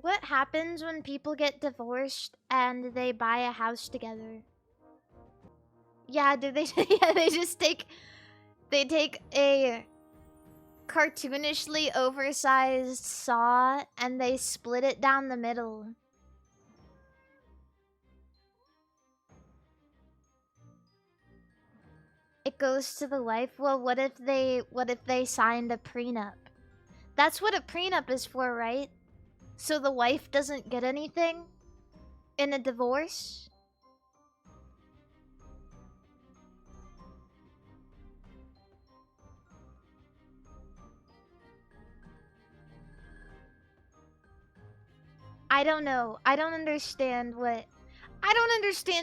What happens when people get divorced and they buy a house together? Yeah, do they? Yeah, they just take. They take a cartoonishly oversized saw and they split it down the middle. It goes to the wife. Well, what if they signed a prenup? That's what a prenup is for, right? So the wife doesn't get anything in a divorce? I don't know. I don't understand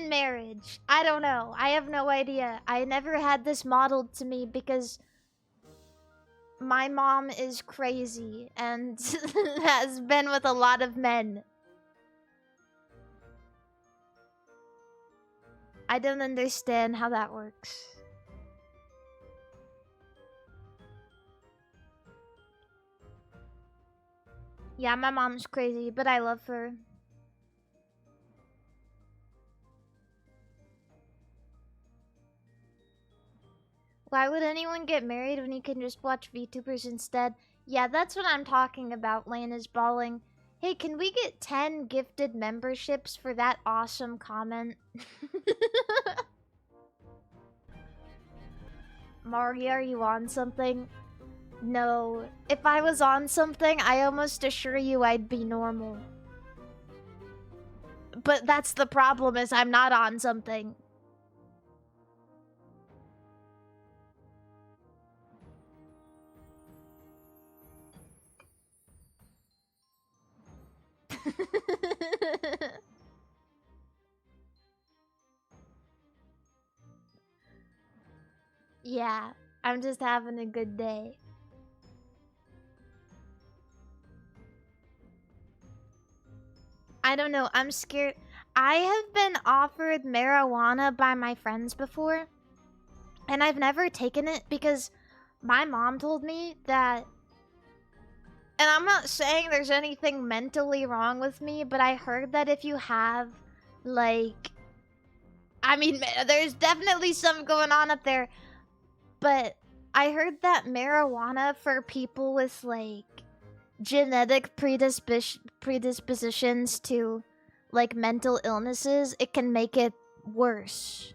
marriage. I don't know. I have no idea. I never had this modeled to me because my mom is crazy and has been with a lot of men. I don't understand how that works. Yeah, my mom's crazy, but I love her. Why would anyone get married when you can just watch VTubers instead? Yeah, that's what I'm talking about, Lane is bawling. Hey, can we get 10 gifted memberships for that awesome comment? Mari, are you on something? No. If I was on something, I almost assure you I'd be normal. But that's the problem, is I'm not on something. Yeah, I'm just having a good day. I don't know, I'm scared. I have been offered marijuana by my friends before, and I've never taken it because my mom told me that... And I'm not saying there's anything mentally wrong with me, but I heard that if you have, like... I mean, there's definitely some going on up there, but I heard that marijuana for people with, like, genetic predispositions to, like, mental illnesses, it can make it worse.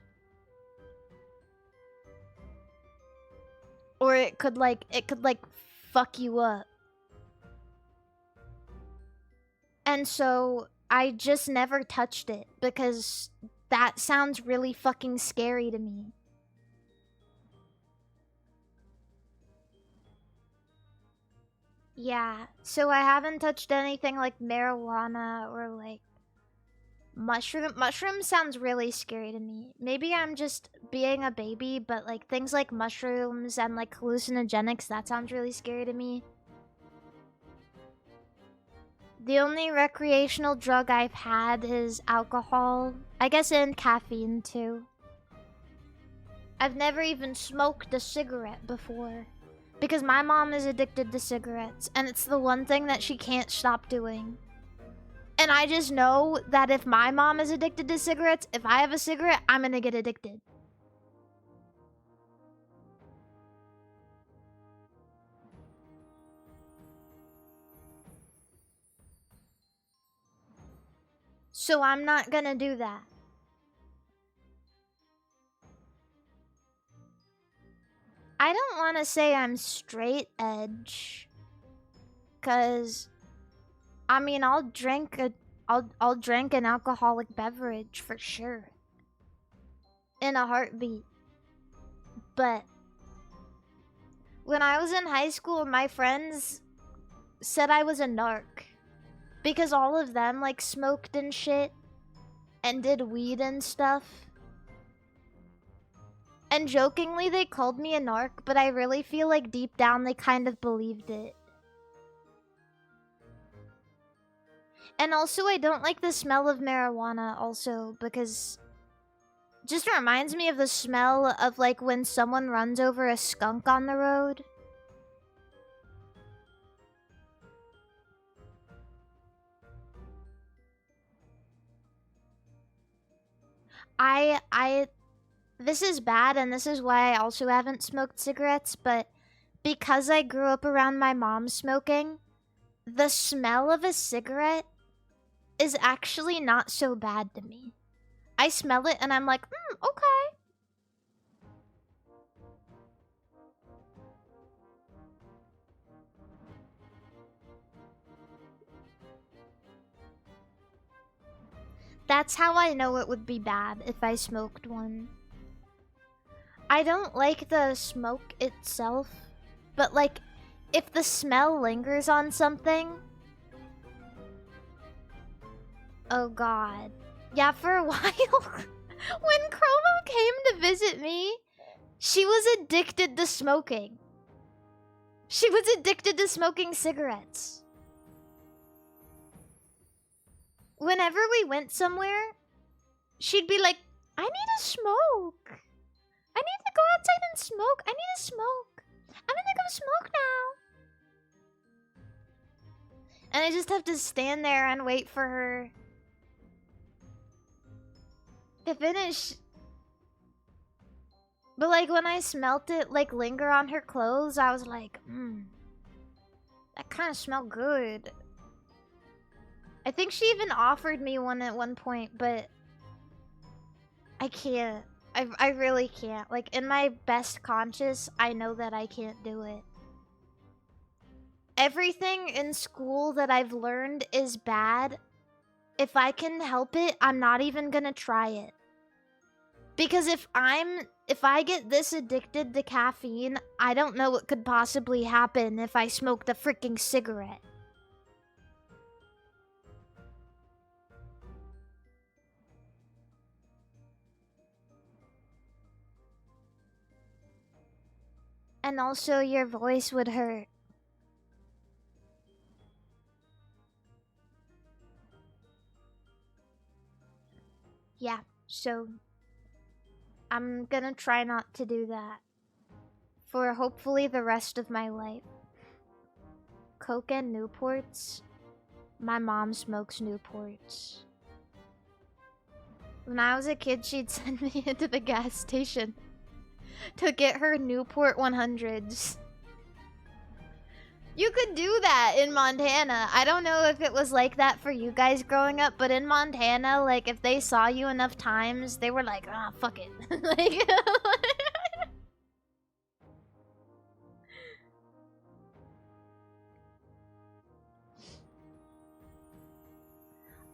Or it could fuck you up. And so I just never touched it because that sounds really fucking scary to me. Yeah, so I haven't touched anything like marijuana or like mushroom. Mushroom sounds really scary to me. Maybe I'm just being a baby, but like things like mushrooms and like hallucinogenics, that sounds really scary to me. The only recreational drug I've had is alcohol. I guess, and caffeine too. I've never even smoked a cigarette before. Because my mom is addicted to cigarettes, and it's the one thing that she can't stop doing. And I just know that if my mom is addicted to cigarettes, if I have a cigarette, I'm gonna get addicted. So I'm not gonna do that. I don't want to say I'm straight edge, cause I mean I'll drink an alcoholic beverage for sure, in a heartbeat. But when I was in high school, my friends said I was a narc because all of them like smoked and shit and did weed and stuff. And jokingly, they called me a narc, but I really feel like deep down they kind of believed it. And also, I don't like the smell of marijuana also, because... just reminds me of the smell of, like, when someone runs over a skunk on the road. This is bad, and this is why I also haven't smoked cigarettes, but because I grew up around my mom smoking, the smell of a cigarette is actually not so bad to me. I smell it and I'm like, okay. That's how I know it would be bad if I smoked one. I don't like the smoke itself, but like, if the smell lingers on something... Oh god. Yeah, for a while, when Chromu came to visit me, she was addicted to smoking. She was addicted to smoking cigarettes. Whenever we went somewhere, she'd be like, I need to smoke. I need to go outside and smoke. I need to smoke. I'm gonna go smoke now. And I just have to stand there and wait for her to finish. But like when I smelt it like linger on her clothes, I was like, that kind of smelled good. I think she even offered me one at one point, but I can't. I really can't. Like, in my best conscience, I know that I can't do it. Everything in school that I've learned is bad. If I can help it, I'm not even gonna try it. Because if I get this addicted to caffeine, I don't know what could possibly happen if I smoked a freaking cigarette. And also, your voice would hurt. Yeah, so I'm gonna try not to do that. For hopefully the rest of my life. Coke and Newports? My mom smokes Newports. When I was a kid, she'd send me into the gas station to get her Newport 100s. You could do that in Montana. I don't know if it was like that for you guys growing up, but in Montana, like, if they saw you enough times, they were like, ah, fuck it. Like,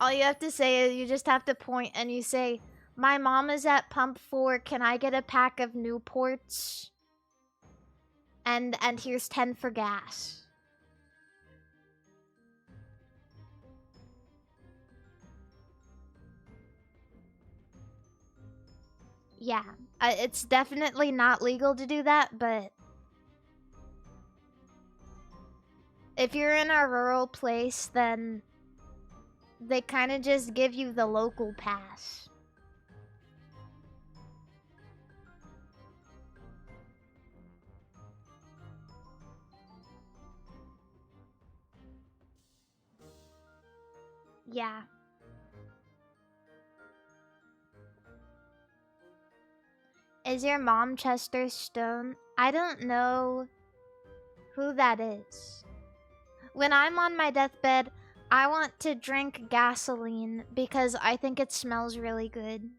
all you have to say is you just have to point and you say, my mom is at pump 4, can I get a pack of Newports? And here's 10 for gas. Yeah, it's definitely not legal to do that, but if you're in a rural place, then they kind of just give you the local pass. Yeah. Is your mom Chester Stone? I don't know who that is. When I'm on my deathbed, I want to drink gasoline because I think it smells really good.